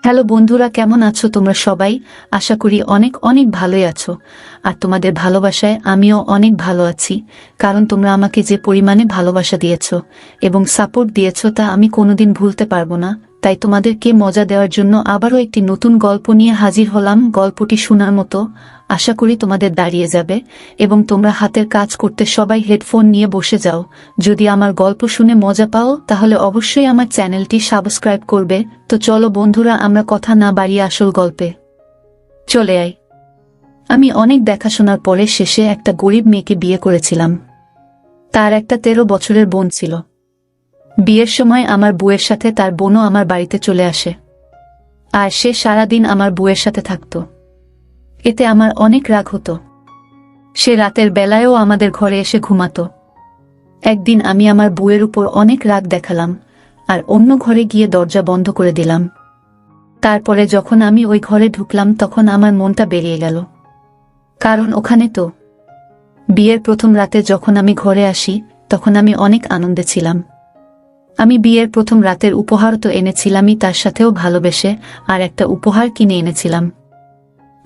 Hello বন্ধুরা, কেমন আছো তোমরা সবাই? আশা করি অনেক অনেক ভালোই আছো। আর তোমাদের ভালোবাসায় আমিও অনেক ভালো আছি, কারণ তোমরা আমাকে যে পরিমাণে ভালোবাসা দিয়েছো এবং সাপোর্ট দিয়েছো তা আমি কোনোদিন ভুলতে পারবো না। তাই তোমাদেরকে মজা দেওয়ার জন্য আবারও একটি নতুন গল্প নিয়ে হাজির হলাম। গল্পটি শোনার মতো আশা করি তোমাদের দাঁড়িয়ে যাবে এবং তোমরা হাতের কাজ করতে সবাই হেডফোন নিয়ে বসে যাও। যদি আমার গল্প শুনে মজা পাও তাহলে অবশ্যই আমার চ্যানেলটি সাবস্ক্রাইব করবে। তো চলো বন্ধুরা, আমরা কথা না বাড়িয়ে আসল গল্পে চলে আই। আমি অনেক দেখাশোনার পরে শেষে একটা গরিব মেয়েকে বিয়ে করেছিলাম। তার একটা 13 বছরের বোন ছিল। বিয়ের সময় আমার বউয়ের সাথে তার বোনও আমার বাড়িতে চলে আসে, আর সে সারাদিন আমার বউয়ের সাথে থাকত। এতে আমার অনেক রাগ হতো। সে রাতের বেলায়ও আমাদের ঘরে এসে ঘুমাতো। একদিন আমি আমার বউয়ের উপর অনেক রাগ দেখালাম আর অন্য ঘরে গিয়ে দরজা বন্ধ করে দিলাম। তারপরে যখন আমি ওই ঘরে ঢুকলাম তখন আমার মনটা বেরিয়ে গেল, কারণ ওখানে তো বিয়ের প্রথম রাতে যখন আমি ঘরে আসি তখন আমি অনেক আনন্দে ছিলাম। আমি বিয়ের প্রথম রাতের উপহার তো এনেছিলামই, তার সাথেও ভালোবেসে আর একটা উপহার কিনে এনেছিলাম।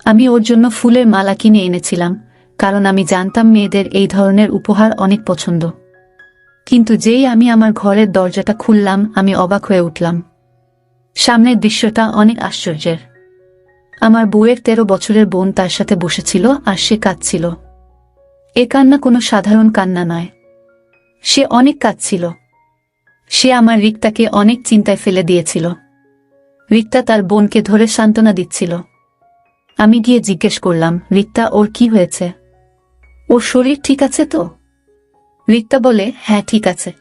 আমি ওর জন্য ফুলের মালা কিনে এনেছিলাম, কারণ আমি জানতাম মেয়েদের এই ধরনের উপহার অনেক পছন্দ। কিন্তু যেই আমি আমার ঘরের দরজাটা খুললাম আমি অবাক হয়ে উঠলাম। সামনের দৃশ্যটা অনেক আশ্চর্যের। আমার বউয়ের 13 বছরের বোন তার সাথে বসেছিল আর সে কাঁদছিল। এ কান্না কোনো সাধারণ কান্না নয়, সে অনেক কাঁদছিল। সে আমার রিক্তাকে অনেক চিন্তায় ফেলে দিয়েছিল। রিক্তা তার বোনকে ধরে সান্ত্বনা দিচ্ছিল। আমি গিয়ে জিজ্ঞেস করলাম, রিক্তা, ওর কি হয়েছে? ওর শরীর ঠিক আছে তো? রিক্তা বলে, হ্যাঁ ঠিক আছে।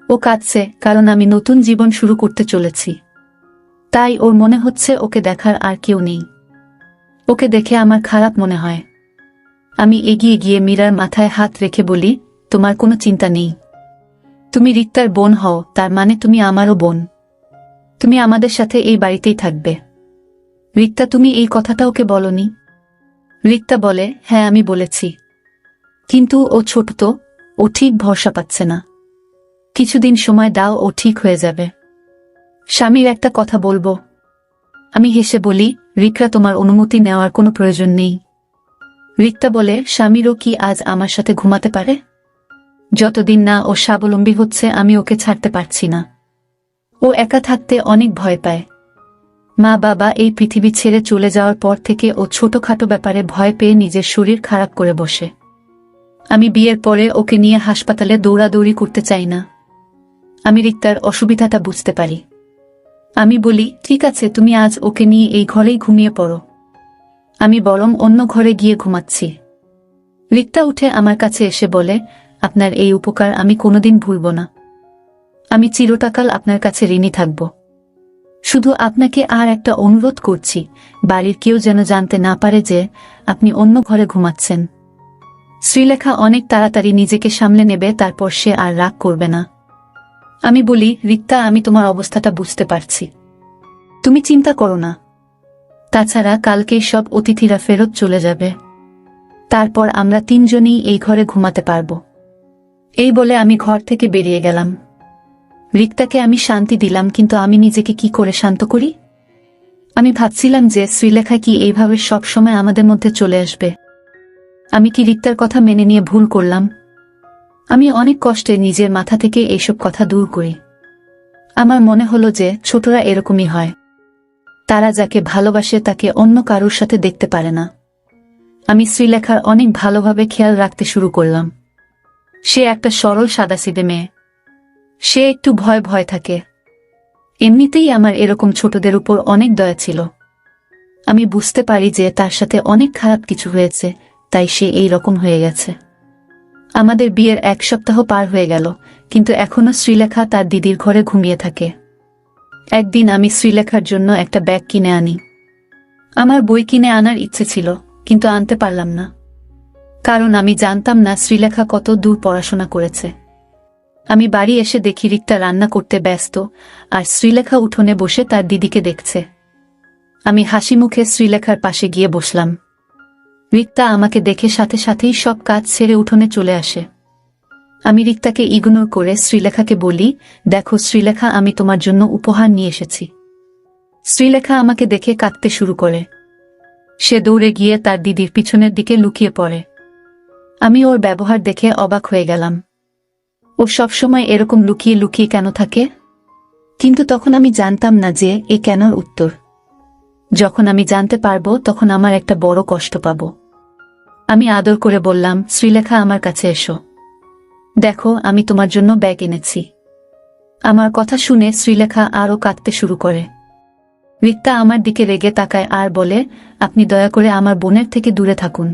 ও কাঁদছে কারণ আমি নতুন জীবন শুরু করতে চলেছি, তাই ওর মনে হচ্ছে ওকে দেখার আর কেউ নেই। ওকে দেখে আমার খারাপ মনে হয়। আমি এগিয়ে গিয়ে মীরার মাথায় হাত রেখে বলি, তোমার কোনো চিন্তা নেই। তুমি রিক্তার বোন হও, তার মানে তুমি আমারও বোন। তুমি আমাদের সাথে এই বাড়িতেই থাকবে। রিক্তা, তুমি এই কথাটা ওকে বলনি? রিক্তা বলে, হ্যাঁ আমি বলেছি, কিন্তু ও ছোট তো, ও ঠিক ভরসা পাচ্ছে না। কিছুদিন সময় দাও, ও ঠিক হয়ে যাবে। স্বামীর একটা কথা বলবো? আমি হেসে বলি, রিক্তা, তোমার অনুমতি নেওয়ার কোনো প্রয়োজন নেই। রিক্তা বলে, স্বামীরও কি আজ আমার সাথে ঘুমাতে পারে? যতদিন না ও স্বাবলম্বী হচ্ছে আমি ওকে ছাড়তে পারছি না। ও একা থাকতে অনেক ভয় পায়। মা বাবা এই পৃথিবী ছেড়ে চলে যাওয়ার পর থেকে ও ছোটখাটো ব্যাপারে ভয় পেয়ে নিজের শরীর খারাপ করে বসে। আমি বিয়ের পরে ওকে নিয়ে হাসপাতালে দৌড়াদৌড়ি করতে চাই না। আমি রিক্তার অসুবিধাটা বুঝতে পারি। আমি বলি, ঠিক আছে, তুমি আজ ওকে নিয়ে এই ঘরেই ঘুমিয়ে পড়ো। আমি বরং অন্য ঘরে গিয়ে ঘুমাচ্ছি। রিক্তা উঠে আমার কাছে এসে বলে, আপনার এই উপকার আমি কোনোদিন ভুলব না। আমি চিরটাকাল আপনার কাছে ঋণী থাকব। শুধু আপনাকে আর একটা অনুরোধ করছি, বাড়ির কেউ যেন জানতে না পারে যে আপনি অন্য ঘরে ঘুমাচ্ছেন। শ্রীলেখা অনেক তাড়াতাড়ি নিজেকে সামলে নেবে, তারপর সে আর রাগ করবে না। আমি বলি, রিক্তা, আমি তোমার অবস্থাটা বুঝতে পারছি, তুমি চিন্তা করো না। তাছাড়া কালকেই সব অতিথিরা ফেরত চলে যাবে, তারপর আমরা তিনজনই এই ঘরে ঘুমাতে পারব। এই বলে আমি ঘর থেকে বেরিয়ে গেলাম। রিক্তাকে আমি শান্তি দিলাম, কিন্তু আমি নিজেকে কি করে শান্ত করি? আমি ভাবছিলাম যে শ্রীলেখা কি এইভাবে সব সময় আমাদের মধ্যে চলে আসবে? আমি কি রিক্তার কথা মেনে নিয়ে ভুল করলাম? আমি অনেক কষ্টে নিজের মাথা থেকে এইসব কথা দূর করি। আমার মনে হলো যে ছোটরা এরকমই হয়, তারা যাকে ভালোবাসে তাকে অন্য কারোর সাথে দেখতে পারে না। আমি শ্রীলেখার অনেক ভালোভাবে খেয়াল রাখতে শুরু করলাম। সে একটা সরল সাদাসিধে মেয়ে। সে একটু ভয় ভয় থাকে। এমনিতেই আমার এরকম ছোটদের উপর অনেক দয়া ছিল। আমি বুঝতে পারি যে তার সাথে অনেক খারাপ কিছু হয়েছে, তাই সে এই রকম হয়ে গেছে। আমাদের বিয়ের 1 সপ্তাহ পার হয়ে গেল, কিন্তু এখনো শ্রীলেখা তার দিদির ঘরে ঘুমিয়ে থাকে। একদিন আমি শ্রীলেখার জন্য একটা ব্যাগ কিনে আনি। আমার বই কিনে আনার ইচ্ছে ছিল, কিন্তু আনতে পারলাম না, কারণ আমি জানতাম না শ্রীলেখা কত দূর পড়াশোনা করেছে। আমি বাড়ি এসে দেখি রিক্তা রান্না করতে ব্যস্ত আর শ্রীলেখা উঠোনে বসে তার দিদিকে দেখছে। আমি হাসি মুখে শ্রীলেখার পাশে গিয়ে বসলাম। রিক্তা আমাকে দেখে সাথে সাথেই সব কাজ ছেড়ে উঠোনে চলে আসে। আমি রিক্তাকে ইগনোর করে শ্রীলেখাকে বলি, দেখো শ্রীলেখা, আমি তোমার জন্য উপহার নিয়ে এসেছি। শ্রীলেখা আমাকে দেখে কাঁদতে শুরু করে। সে দৌড়ে গিয়ে তার দিদির পিছনের দিকে লুকিয়ে পড়ে। আমি ওর ব্যবহার দেখে অবাক হয়ে গেলাম। ও সবসময় এরকম লুকিয়ে লুকিয়ে কেন থাকে? কিন্তু তখন আমি জানতাম না যে এ কেনর উত্তর। যখন আমি জানতে পারবো তখন আমার একটা বড় কষ্ট পাব। আমি আদর করে বললাম, শ্রীলেখা আমার কাছে এসো, দেখো আমি তোমার জন্য ব্যাগ এনেছি। আমার কথা শুনে শ্রীলেখা আরও কাঁদতে শুরু করে। রিক্তা আমার দিকে রেগে তাকায় আর বলে, আপনি দয়া করে আমার বোনের থেকে দূরে থাকুন।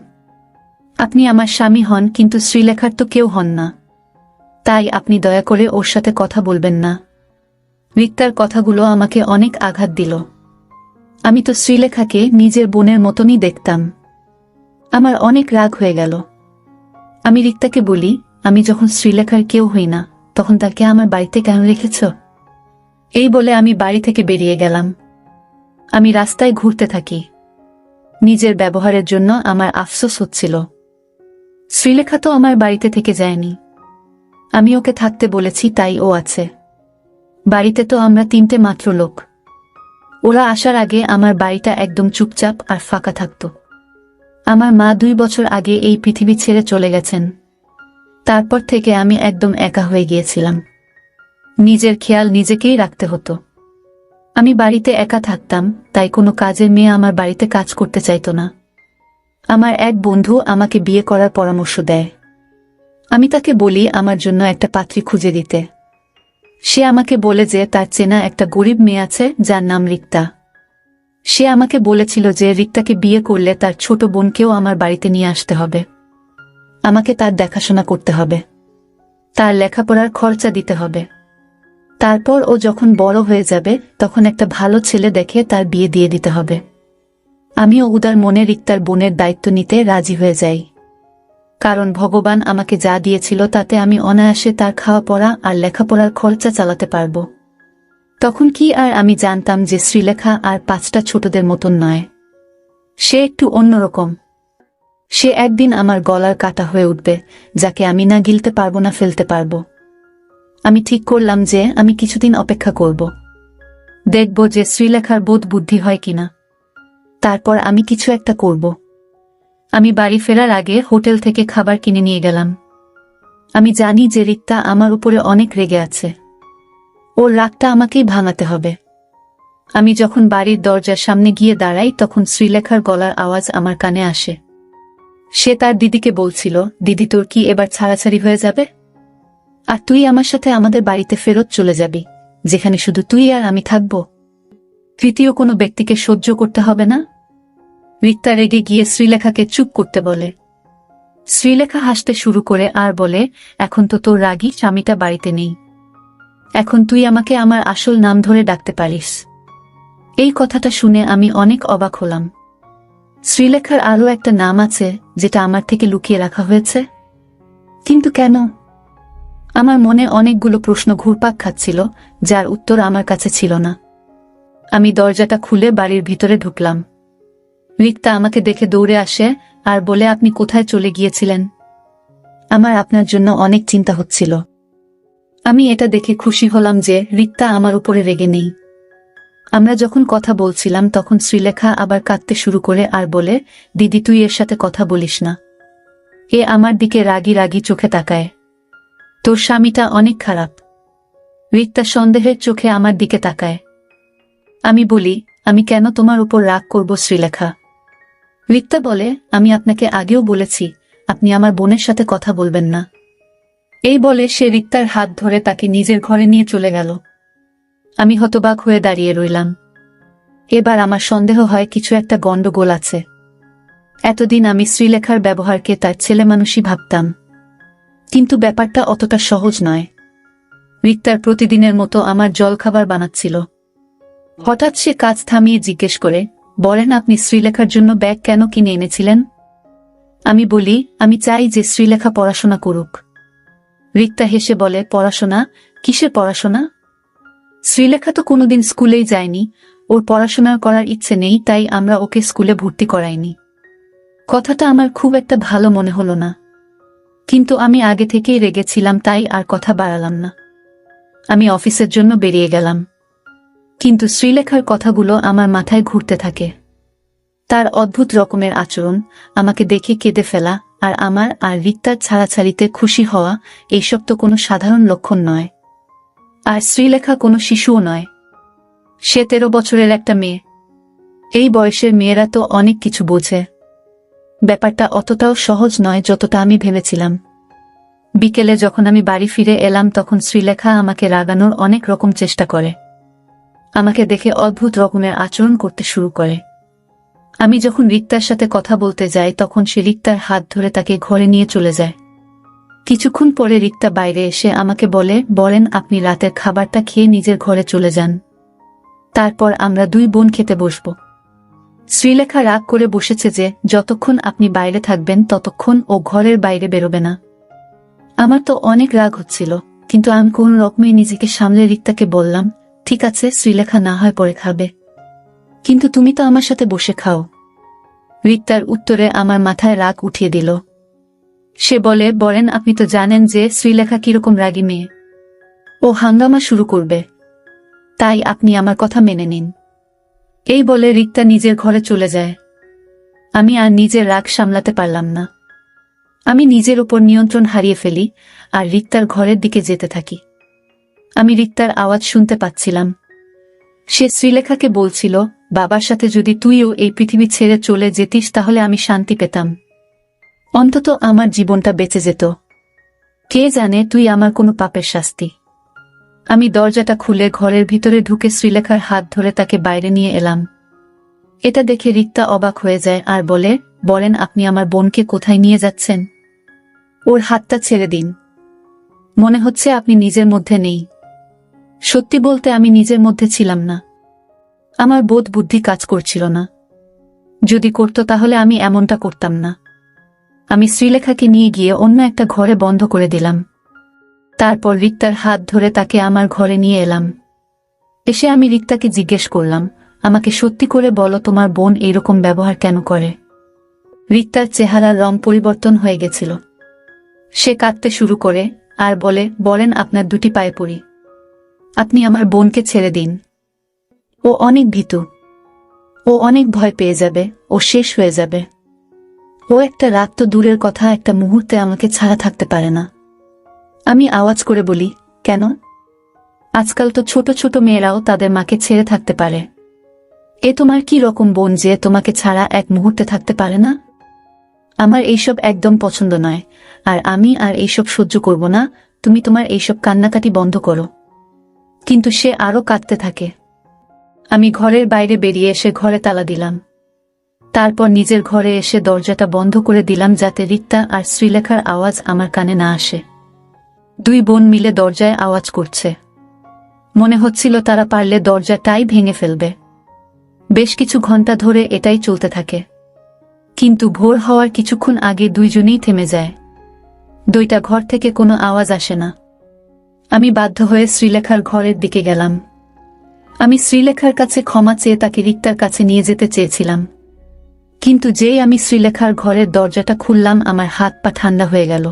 আপনি আমার স্বামী হন, কিন্তু শ্রীলেখার তো কেউ হন না, তাই আপনি দয়া করে ওর সাথে কথা বলবেন না। রিক্তার কথাগুলো আমাকে অনেক আঘাত দিল। আমি তো শ্রীলেখাকে নিজের বোনের মতনই দেখতাম। আমার অনেক রাগ হয়ে গেল। আমি রিক্তাকে বলি, আমি যখন শ্রীলেখার কেউ হই না তখন তাকে আমার বাড়িতে কেন রেখেছ? এই বলে আমি বাড়ি থেকে বেরিয়ে গেলাম। আমি রাস্তায় ঘুরতে থাকি। নিজের ব্যবহারের জন্য আমার আফসোস হচ্ছিল। শ্রীলেখা তো আমার বাড়িতে থেকে যায়নি। আমি ওকে থাকতে বলেছি তাই ও আছে। বাড়িতে তো আমরা তিনটে মাত্র লোক। ওরা আসার আগে আমার বাড়িটা একদম চুপচাপ আর ফাঁকা থাকত। আমার মা 2 বছর আগে এই পৃথিবী ছেড়ে চলে গেছেন। তারপর থেকে আমি একদম একা হয়ে গিয়েছিলাম। নিজের খেয়াল নিজেকেই রাখতে হতো। আমি বাড়িতে একা থাকতাম, তাই কোনো কাজের মেয়ে আমার বাড়িতে কাজ করতে চাইতো না। আমার এক বন্ধু আমাকে বিয়ে করার পরামর্শ দেয়। আমি তাকে বলি আমার জন্য একটা পাত্রী খুঁজে দিতে। সে আমাকে বলে যে তার চেনা একটা গরিব মেয়ে আছে যার নাম রিক্তা। সে আমাকে বলেছিল যে রিক্তাকে বিয়ে করলে তার ছোট বোনকেও আমার বাড়িতে নিয়ে আসতে হবে। আমাকে তার দেখাশোনা করতে হবে, তার লেখাপড়ার খরচা দিতে হবে। তারপর ও যখন বড় হয়ে যাবে তখন একটা ভালো ছেলে দেখে তার বিয়ে দিয়ে দিতে হবে। আমিও উদার মনে রিক্তার বোনের দায়িত্ব নিতে রাজি হয়ে যাই। কারণ ভগবান আমাকে যা দিয়েছিল তাতে আমি অনায়াসে তার খাওয়া পড়া আর লেখাপড়ার খরচা চালাতে পারব। তখন কি আর আমি জানতাম যে শ্রীলেখা আর 5টা ছোটদের মতন নয়। সে একটু অন্যরকম। সে একদিন আমার গলার কাটা হয়ে উঠবে, যাকে আমি না গিলতে পারবো না ফেলতে পারবো। আমি ঠিক করলাম যে আমি কিছুদিন অপেক্ষা করব। দেখব যে শ্রীলেখার বোধ বুদ্ধি হয় কিনা। তারপর আমি কিছু একটা করব। আমি বাড়ি ফেরার আগে হোটেল থেকে খাবার কিনে নিয়ে গেলাম। আমি জানি যে রিক্তা আমার উপরে অনেক রেগে আছে। ওর রাগটা আমাকেই ভাঙাতে হবে। আমি যখন বাড়ির দরজার সামনে গিয়ে দাঁড়াই তখন শ্রীলেখার গলার আওয়াজ আমার কানে আসে। সে তার দিদিকে বলছিল, দিদি তোর কি এবার ছাড়াছাড়ি হয়ে যাবে? আর তুই আমার সাথে আমাদের বাড়িতে ফেরত চলে যাবি, যেখানে শুধু তুই আর আমি থাকব। তৃতীয় কোনো ব্যক্তিকে সহ্য করতে হবে না। রিক্তা রেগে গিয়ে শ্রীলেখাকে চুপ করতে বলে। শ্রীলেখা হাসতে শুরু করে আর বলে, এখন তো তোর রাগী স্বামীটা বাড়িতে নেই। এখন তুই আমাকে আমার আসল নাম ধরে ডাকতে পারিস। এই কথাটা শুনে আমি অনেক অবাক হলাম। শ্রীলেখার আরও একটা নাম আছে যেটা আমার থেকে লুকিয়ে রাখা হয়েছে। কিন্তু কেন? আমার মনে অনেকগুলো প্রশ্ন ঘুরপাক খাচ্ছিল, যার উত্তর আমার কাছে ছিল না। আমি দরজাটা খুলে বাড়ির ভিতরে ঢুকলাম। রিক্তা আমাকে দেখে দৌড়ে আসে আর বলে, আপনি কোথায় চলে গিয়েছিলেন? আমার আপনার জন্য অনেক চিন্তা হচ্ছিল। আমি এটা দেখে খুশি হলাম যে রিক্তা আমার উপরে রেগে নেই। আমরা যখন কথা বলছিলাম তখন শ্রীলেখা আবার কাঁদতে শুরু করে আর বলে, দিদি তুই এর সাথে কথা বলিস না। এ আমার দিকে রাগি রাগি চোখে তাকায়। তোর স্বামীটা অনেক খারাপ। রিক্তা সন্দেহের চোখে আমার দিকে তাকায়। আমি বলি, আমি কেন তোমার উপর রাগ করব শ্রীলেখা? রিক্তা বলে, আমি আপনাকে আগেও বলেছি আপনি আমার বোনের সাথে কথা বলবেন না। এই বলে সে রিক্তার হাত ধরে তাকে নিজের ঘরে নিয়ে চলে গেল। আমি হতবাক হয়ে দাঁড়িয়ে রইলাম। এবার আমার সন্দেহ হয় কিছু একটা গন্ডগোল আছে। এতদিন আমি শ্রীলেখার ব্যবহারকে তার ছেলেমানুষই ভাবতাম, কিন্তু ব্যাপারটা অতটা সহজ নয়। রিক্তার প্রতিদিনের মতো আমার জলখাবার বানাচ্ছিল। হঠাৎ সে কাজ থামিয়ে জিজ্ঞেস করে, বলেন আপনি শ্রীলেখার জন্য ব্যাগ কেন কিনে এনেছিলেন? আমি বলি, আমি চাই যে শ্রীলেখা পড়াশোনা করুক। রিক্তা হেসে বলে, পড়াশোনা? কিসের পড়াশোনা? শ্রীলেখা তো কোনোদিন স্কুলেই যায়নি, ওর পড়াশোনা করার ইচ্ছে নেই, তাই আমরা ওকে স্কুলে ভর্তি করাইনি। কথাটা আমার খুব একটা ভালো মনে হলো না, কিন্তু আমি আগে থেকেই রেগেছিলাম তাই আর কথা বাড়ালাম না। আমি অফিসের জন্য বেরিয়ে গেলাম। কিন্তু শ্রীলেখার কথাগুলো আমার মাথায় ঘুরতে থাকে। তার অদ্ভুত রকমের আচরণ, আমাকে দেখে কেঁদে ফেলা, আর আমার আর রিক্তার ছাড়াছাড়িতে খুশি হওয়া, এইসব তো কোনো সাধারণ লক্ষণ নয়। আর শ্রীলেখা কোনো শিশুও নয়। সে 13 বছরের একটা মেয়ে। এই বয়সের মেয়েরা তো অনেক কিছু বোঝে। ব্যাপারটা অতটাও সহজ নয় যতটা আমি ভেবেছিলাম। বিকেলে যখন আমি বাড়ি ফিরে এলাম তখন শ্রীলেখা আমাকে রাগানোর অনেক রকম চেষ্টা করে। আমাকে দেখে অদ্ভুত রকমের আচরণ করতে শুরু করে। আমি যখন রিক্তার সাথে কথা বলতে যাই তখন সে রিক্তার হাত ধরে তাকে ঘরে নিয়ে চলে যায়। কিছুক্ষণ পরে রিক্তা বাইরে এসে আমাকে বলেন আপনি রাতের খাবারটা খেয়ে নিজের ঘরে চলে যান, তারপর আমরা 2 বোন খেতে বসব। শ্রীলেখা রাগ করে বসেছে যে যতক্ষণ আপনি বাইরে থাকবেন ততক্ষণ ও ঘরের বাইরে বেরোবে না। আমার তো অনেক রাগ হচ্ছিল, কিন্তু আমি কোন রকমে নিজেকে সামলে রিক্তাকে বললাম, ঠিক আছে শ্রীলেখা না হয় পরে খাবে, কিন্তু তুমি তো আমার সাথে বসে খাও। রিক্তার উত্তরে আমার মাথায় রাগ উঠিয়ে দিল। সে বলেন আপনি তো জানেন যে শ্রীলেখা কিরকম রাগী মেয়ে, ও হাঙ্গামা শুরু করবে, তাই আপনি আমার কথা মেনে নিন। এই বলে রিক্তা নিজের ঘরে চলে যায়। আমি আর নিজের রাগ সামলাতে পারলাম না। আমি নিজের উপর নিয়ন্ত্রণ হারিয়ে ফেলি আর রিক্তার ঘরের দিকে যেতে থাকি। আমি রিক্তার আওয়াজ শুনতে পাচ্ছিলাম। সে শ্রীলেখাকে বলছিল, বাবার সাথে যদি তুইও এই পৃথিবী ছেড়ে চলে যেতিস তাহলে আমি শান্তি পেতাম, অন্তত আমার জীবনটা বেঁচে যেত। কে জানে তুই আমার কোনো পাপের শাস্তি। আমি দরজাটা খুলে ঘরের ভিতরে ঢুকে শ্রীলেখার হাত ধরে তাকে বাইরে নিয়ে এলাম। এটা দেখে রিক্তা অবাক হয়ে যায় আর বলেন আপনি আমার বোনকে কোথায় নিয়ে যাচ্ছেন? ওর হাতটা ছেড়ে দিন। মনে হচ্ছে আপনি নিজের মধ্যে নেই। সত্যি বলতে আমি নিজের মধ্যে ছিলাম না। আমার বোধ বুদ্ধি কাজ করছিল না। যদি করত তাহলে আমি এমনটা করতাম না। আমি শ্রীলেখাকে নিয়ে গিয়ে অন্য একটা ঘরে বন্ধ করে দিলাম। তারপর রিক্তার হাত ধরে তাকে আমার ঘরে নিয়ে এলাম। এসে আমি রিক্তাকে জিজ্ঞেস করলাম, আমাকে সত্যি করে বলো তোমার বোন এইরকম ব্যবহার কেন করে? রিক্তার চেহারার রং পরিবর্তন হয়ে গেছিল। সে কাঁদতে শুরু করে আর বলেন আপনার 2টি পায়ে পড়ি, আপনি আমার বোনকে ছেড়ে দিন। ও অনেক ভীতু, ও অনেক ভয় পেয়ে যাবে, ও শেষ হয়ে যাবে। ও একটা রাত তো দূরের কথা, একটা মুহূর্তে আমাকে ছাড়া থাকতে পারে না। আমি আওয়াজ করে বলি, কেন? আজকাল তো ছোট ছোট মেয়েরাও তাদের মাকে ছেড়ে থাকতে পারে। এ তোমার কি রকম বোন যে তোমাকে ছাড়া এক মুহূর্তে থাকতে পারে না? আমার এইসব একদম পছন্দ নয়, আর আমি আর এইসব সহ্য করব না। তুমি তোমার এইসব কান্নাকাটি বন্ধ করো। কিন্তু সে আরো কাঁদতে থাকে। আমি ঘরের বাইরে বেরিয়ে এসে ঘরে তালা দিলাম। তারপর নিজের ঘরে এসে দরজাটা বন্ধ করে দিলাম যাতে রিক্তা আর শ্রীলেখার আওয়াজ আমার কানে না আসে। 2 বোন মিলে দরজায় আওয়াজ করছে। মনে হচ্ছিল তারা পারলে দরজাটাই ভেঙে ফেলবে। বেশ কিছু ঘন্টা ধরে এটাই চলতে থাকে, কিন্তু ভোর হওয়ার কিছুক্ষণ আগে 2 জনেই থেমে যায়। 2টা ঘর থেকে কোনো আওয়াজ আসে না। আমি বাধ্য হয়ে শ্রীলেখার ঘরের দিকে গেলাম। আমি শ্রীলেখার কাছে ক্ষমা চেয়ে তাকে রিক্তার কাছে নিয়ে যেতে চেয়েছিলাম, কিন্তু যেই আমি শ্রীলেখার ঘরের দরজাটা খুললাম আমার হাত পা ঠান্ডা হয়ে গেল,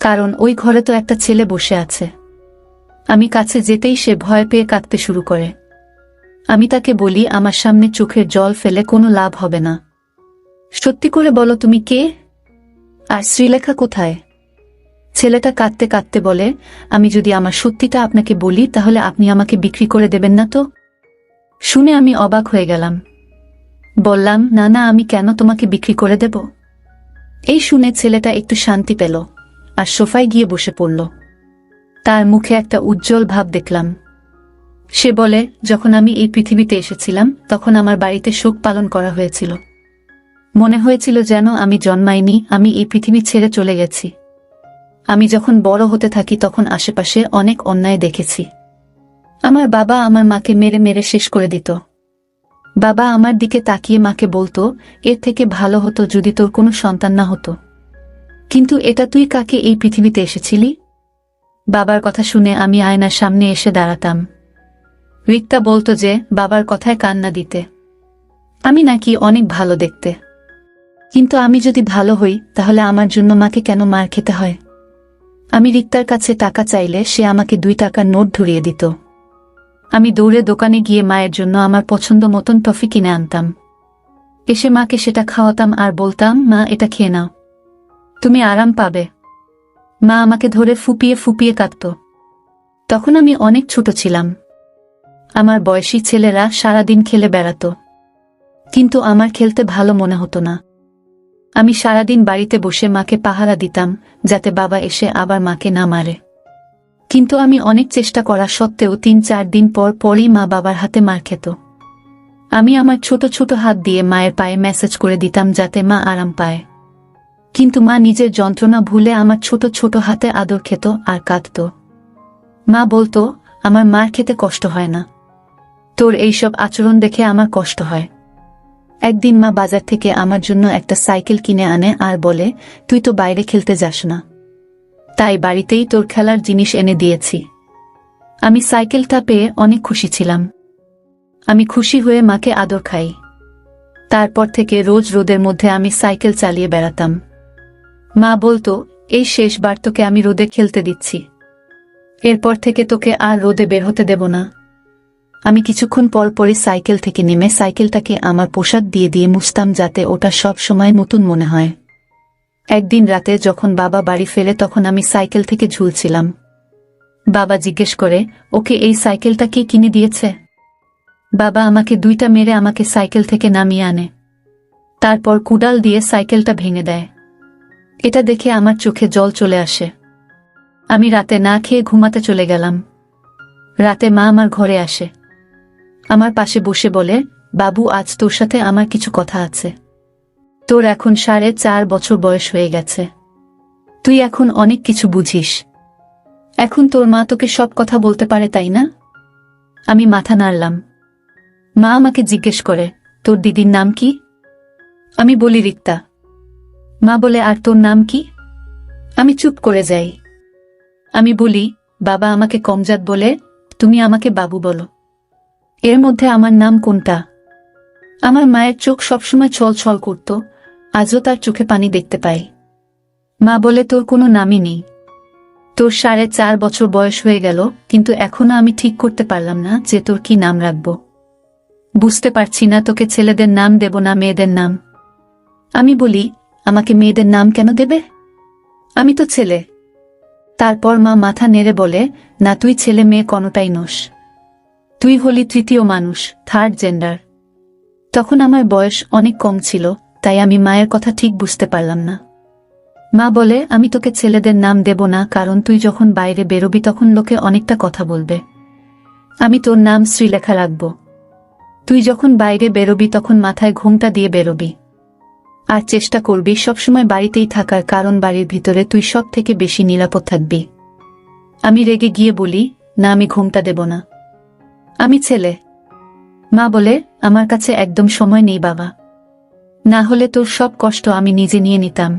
কারণ ওই ঘরে তো একটা ছেলে বসে আছে। আমি কাছে যেতেই সে ভয় পেয়ে কাঁদতে শুরু করে। আমি তাকে বলি, আমার সামনে চোখের জল ফেলে কোনো লাভ হবে না। সত্যি করে বলো তুমি কে, আর শ্রীলেখা কোথায়? ছেলেটা কাঁদতে কাঁদতে বলে, আমি যদি আমার সত্যিটা আপনাকে বলি তাহলে আপনি আমাকে বিক্রি করে দেবেন না তো? শুনে আমি অবাক হয়ে গেলাম। বললাম, না না, আমি কেন তোমাকে বিক্রি করে দেব? এই শুনে ছেলেটা একটু শান্তি পেল আর সোফায় গিয়ে বসে পড়ল। তার মুখে একটা উজ্জ্বল ভাব দেখলাম। সে বলে, যখন আমি এই পৃথিবীতে এসেছিলাম তখন আমার বাড়িতে শোক পালন করা হয়েছিল। মনে হয়েছিল যেন আমি জন্মাইনি, আমি এই পৃথিবী ছেড়ে চলে গেছি। আমি যখন বড় হতে থাকি তখন আশেপাশে অনেক অন্যায় দেখেছি। আমার বাবা আমার মাকে মেরে মেরে শেষ করে দিত। বাবা আমার দিকে তাকিয়ে মাকে বলতো, এর থেকে ভালো হতো যদি তোর কোনো সন্তান না হতো। কিন্তু এটা তুই কাকে এই পৃথিবীতে এসেছিলি? বাবার কথা শুনে আমি আয়নার সামনে এসে দাঁড়াতাম। রিক্তা বলতো যে বাবার কথায় কান্না দিতে। আমি নাকি অনেক ভালো দেখতে। কিন্তু আমি যদি ভালো হই তাহলে আমার জন্য মাকে কেন মার খেতে হয়? আমি রিক্তার কাছে টাকা চাইলে সে আমাকে 2 টাকার নোট ধরিয়ে দিত। আমি দৌড়ে দোকানে গিয়ে মায়ের জন্য আমার পছন্দ মতন টফি কিনে আনতাম। এসে মাকে সেটা খাওয়াতাম আর বলতাম, মা এটা খেয়ে নাও, তুমি আরাম পাবে। মা আমাকে ধরে ফুপিয়ে ফুপিয়ে কাঁদত। তখন আমি অনেক ছোট ছিলাম। আমার বয়সী ছেলেরা সারাদিন খেলে বেড়াত, কিন্তু আমার খেলতে ভালো মনে হতো না। আমি সারাদিন বাড়িতে বসে মাকে পাহারা দিতাম, যাতে বাবা এসে আবার মাকে না মারে। কিন্তু আমি অনেক চেষ্টা করা সত্ত্বেও ৩-৪ দিন পর পরই মা বাবার হাতে মার খেত। আমি আমার ছোট ছোট হাত দিয়ে মায়ের পায়ে ম্যাসাজ করে দিতাম যাতে মা আরাম পায়। কিন্তু মা নিজের যন্ত্রণা ভুলে আমার ছোট ছোট হাতে আদর খেত আর কাঁদত। মা বলতো, আমার মার খেতে কষ্ট হয় না, তোর এইসব আচরণ দেখে আমার কষ্ট হয়। একদিন মা বাজার থেকে আমার জন্য একটা সাইকেল কিনে আনে আর বলে, তুই তো বাইরে খেলতে যাস না, তাই বাড়িতেই তোর খেলার জিনিস এনে দিয়েছি। আমি সাইকেলটা পেয়ে অনেক খুশি ছিলাম। আমি খুশি হয়ে মাকে আদর খাই। তারপর থেকে রোজ রোদের মধ্যে আমি সাইকেল চালিয়ে বেড়াতাম। মা বলতো, এই শেষবার তোকে আমি রোদে খেলতে দিচ্ছি, এরপর থেকে তোকে আর রোদে বের হতে দেব না। আমি কিছুক্ষণ পর পরই সাইকেল থেকে নেমে সাইকেলটাকে আমার পোশাক দিয়ে দিয়ে মুছতাম যাতে ওটা সব সময় নতুন মনে হয়। একদিন রাতে যখন বাবা বাড়ি ফেরে তখন আমি সাইকেল থেকে ঝুলছিলাম। বাবা জিজ্ঞেস করে, ওকে এই সাইকেলটা কে কিনে দিয়েছে? বাবা আমাকে 2টা মেরে আমাকে সাইকেল থেকে নামিয়ে আনে, তারপর কুড়াল দিয়ে সাইকেলটা ভেঙে দেয়। এটা দেখে আমার চোখে জল চলে আসে। আমি রাতে না খেয়ে ঘুমাতে চলে গেলাম। রাতে মা আমার ঘরে আসে, আমার পাশে বসে বলে, বাবু, আজ তোর সাথে আমার কিছু কথা আছে। তোর এখন 4.5 বছর বয়স হয়ে গেছে, তুই এখন অনেক কিছু বুঝিস। এখন তোর মা তোকে সব কথা বলতে পারে, তাই না? আমি মাথা নাড়লাম। মা আমাকে জিজ্ঞেস করে, তোর দিদির নাম কি? আমি বলি, রিক্তা। মা বলে, আর তোর নাম কি? আমি চুপ করে যাই। আমি বলি, বাবা আমাকে কমজাত বলে, তুমি আমাকে বাবু বলো। এর মধ্যে আমার নাম কোনটা? আমার মায়ের চোখ সবসময় ছল ছল করত, আজও তার চোখে পানি দেখতে পাই। মা বলে, তোর কোনো নামই নেই। তোর 4.5 বছর বয়স হয়ে গেল, কিন্তু এখনো আমি ঠিক করতে পারলাম না যে তোর কি নাম রাখব। বুঝতে পারছি না তোকে ছেলেদের নাম দেব না মেয়েদের নাম। আমি বলি, আমাকে মেয়েদের নাম কেন দেবে? আমি তো ছেলে। তারপর মা মাথা নেড়ে বলে, না, তুই ছেলে মেয়ে কোনোটাই নোস, তুই হলি তৃতীয় মানুষ, থার্ড জেন্ডার। তখন আমার বয়স অনেক কম ছিল, তাই আমি মায়ের কথা ঠিক বুঝতে পারলাম না। মা বলে, আমি তোকে ছেলেদের নাম দেব না, কারণ তুই যখন বাইরে বেরোবি তখন লোকে অনেকটা কথা বলবে। আমি তোর নাম শ্রীলেখা রাখব। তুই যখন বাইরে বেরোবি তখন মাথায় ঘোমটা দিয়ে বেরোবি, আর চেষ্টা করবি সবসময় বাড়িতেই থাকার, কারণ বাড়ির ভিতরে তুই সব থেকে বেশি নিরাপদ থাকবি। আমি রেগে গিয়ে বলি, না, আমি ঘোমটা দেব না, আমি ছেলে। মা বলে, আমার কাছে একদম সময় নেই বাবা, না হলে তোর সব কষ্ট আমি নিজে নিয়ে নিতাম,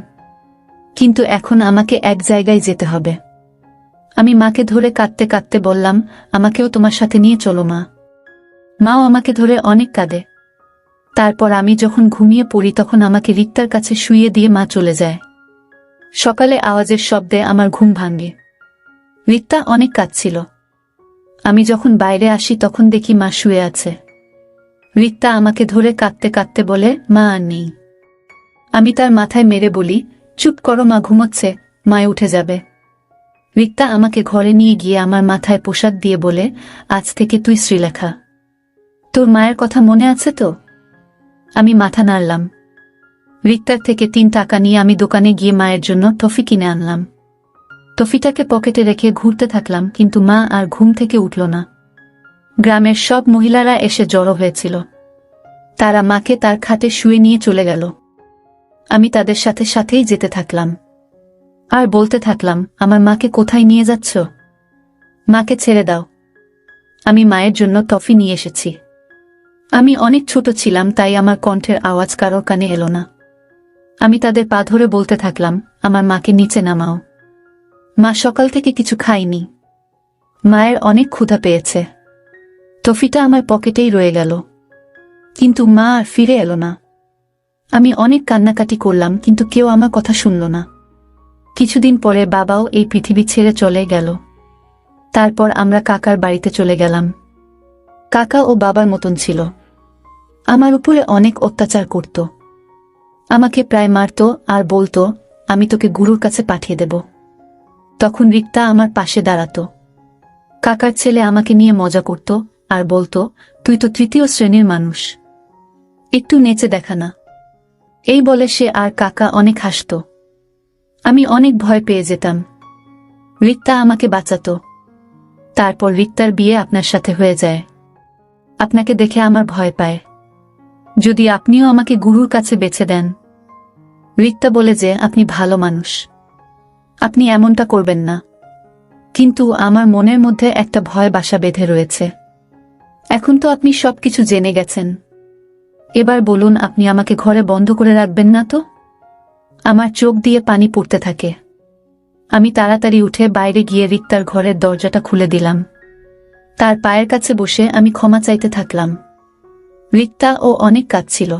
কিন্তু এখন আমাকে এক জায়গায় যেতে হবে। আমি মাকে ধরে কাঁদতে কাঁদতে বললাম, আমাকেও তোমার সাথে নিয়ে চলো মা। মাও আমাকে ধরে অনেক কাঁদে। তারপর আমি যখন ঘুমিয়ে পড়ি তখন আমাকে রিক্তার কাছে শুইয়ে দিয়ে মা চলে যায়। সকালে আওয়াজের শব্দে আমার ঘুম ভাঙে। রিক্তা অনেক কাঁদছিল। আমি যখন বাইরে আসি তখন দেখি মা শুয়ে আছে। রিক্তা আমাকে ধরে কাঁদতে কাঁদতে বলে, মা আর নেই। আমি তার মাথায় মেরে বলি, চুপ করো, মা ঘুমোচ্ছে, মায় উঠে যাবে। রিক্তা আমাকে ঘরে নিয়ে গিয়ে আমার মাথায় পোশাক দিয়ে বলে, আজ থেকে তুই শ্রীলেখা। তোর মায়ের কথা মনে আছে তো? আমি মাথা নাড়লাম। রিক্তার থেকে 3 টাকা নিয়ে আমি দোকানে গিয়ে মায়ের জন্য টফি কিনে আনলাম। টফিটাকে পকেটে রেখে ঘুরতে থাকলাম, কিন্তু মা আর ঘুম থেকে উঠল না। গ্রামের সব মহিলারা এসে জড়ো হয়েছিল। তারা মাকে তার খাটে শুয়ে নিয়ে চলে গেল। আমি তাদের সাথে সাথেই যেতে থাকলাম আর বলতে থাকলাম, আমার মাকে কোথায় নিয়ে যাচ্ছ? মাকে ছেড়ে দাও। আমি মায়ের জন্য টফি নিয়ে এসেছি। আমি অনেক ছোট ছিলাম, তাই আমার কণ্ঠের আওয়াজ কারোর কানে এলো না। আমি তাদের পা ধরে বলতে থাকলাম, আমার মাকে নিচে নামাও। মা সকাল থেকে কিছু খায়নি। মায়ের অনেক ক্ষুধা পেয়েছে। টফিটা আমার পকেটেই রয়ে গেল, কিন্তু মা আর ফিরে এলো না। আমি অনেক কান্নাকাটি করলাম, কিন্তু কেউ আমার কথা শুনল না। কিছুদিন পরে বাবাও এই পৃথিবী ছেড়ে চলে গেল। তারপর আমরা কাকার বাড়িতে চলে গেলাম। কাকা ও বাবার মতন ছিল। আমার উপরে অনেক অত্যাচার করত। আমাকে প্রায় মারত আর বলতো, আমি তোকে গুরুর কাছে পাঠিয়ে দেব। তখন রিক্তা আমার পাশে দাঁড়াতো। কাকার ছেলে আমাকে নিয়ে মজা করত আর বলতো, তুই তো তৃতীয় শ্রেণীর মানুষ, একটু নেচে দেখা না। এই বলে সে আর কাকা অনেক হাসত। আমি অনেক ভয় পেয়ে যেতাম। রিক্তা আমাকে বাঁচাতো। তারপর রিক্তার বিয়ে আপনার সাথে হয়ে যায়। আপনাকে দেখে আমার ভয় পায়। যদি আপনিও আমাকে গুরুর কাছে বেছে দেন। রিক্তা বলে যে, আপনি ভালো মানুষ, আপনি এমনটা করবেন না। কিন্তু আমার মনের মধ্যে একটা ভয় বাসা বেঁধে রয়েছে। এখন তো আপনি সবকিছু জেনে গেছেন। এবার বলুন, আপনি আমাকে ঘরে বন্ধ করে রাখবেন না তো? আমার চোখ দিয়ে পানি পড়তে থাকে। আমি তাড়াতাড়ি উঠে বাইরে গিয়ে রিক্তার ঘরের দরজাটা খুলে দিলাম। তার পায়ের কাছে বসে আমি ক্ষমা চাইতে থাকলাম। রিক্তা ও অনেক কাঁদছিল।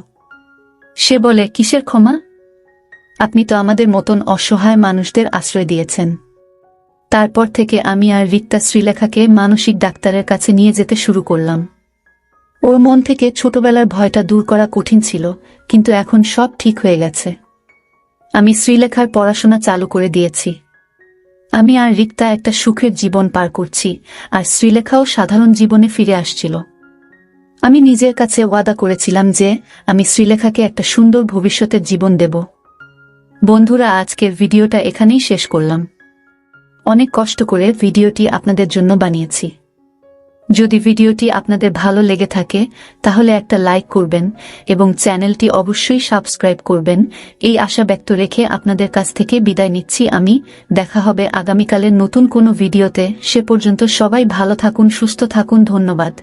সে বলে, কিসের ক্ষমা? আপনি তো আমাদের মতন অসহায় মানুষদের আশ্রয় দিয়েছেন। তারপর থেকে আমি আর রিক্তা শ্রীলেখাকে মানসিক ডাক্তারের কাছে নিয়ে যেতে শুরু করলাম। ওর মন থেকে ছোটবেলার ভয়টা দূর করা কঠিন ছিল, কিন্তু এখন সব ঠিক হয়ে গেছে। আমি শ্রীলেখার পড়াশোনা চালু করে দিয়েছি। আমি আর রিক্তা একটা সুখের জীবন পার করছি, আর শ্রীলেখাও সাধারণ জীবনে ফিরে আসছিল। আমি নিজের কাছে ওয়াদা করেছিলাম যে আমি শ্রীলেখাকে একটা সুন্দর ভবিষ্যতের জীবন দেব। বন্ধুরা, আজকের ভিডিওটা এখানেই শেষ করলাম। অনেক কষ্ট করে ভিডিওটি আপনাদের জন্য বানিয়েছি। যদি ভিডিওটি আপনাদের ভালো লেগে থাকে তাহলে একটা লাইক করবেন এবং চ্যানেলটি অবশ্যই সাবস্ক্রাইব করবেন। এই আশা ব্যক্ত রেখে আপনাদের কাছ থেকে বিদায় নিচ্ছি আমি। দেখা হবে আগামীকালের নতুন কোনো ভিডিওতে। সে পর্যন্ত সবাই ভালো থাকুন, সুস্থ থাকুন। ধন্যবাদ।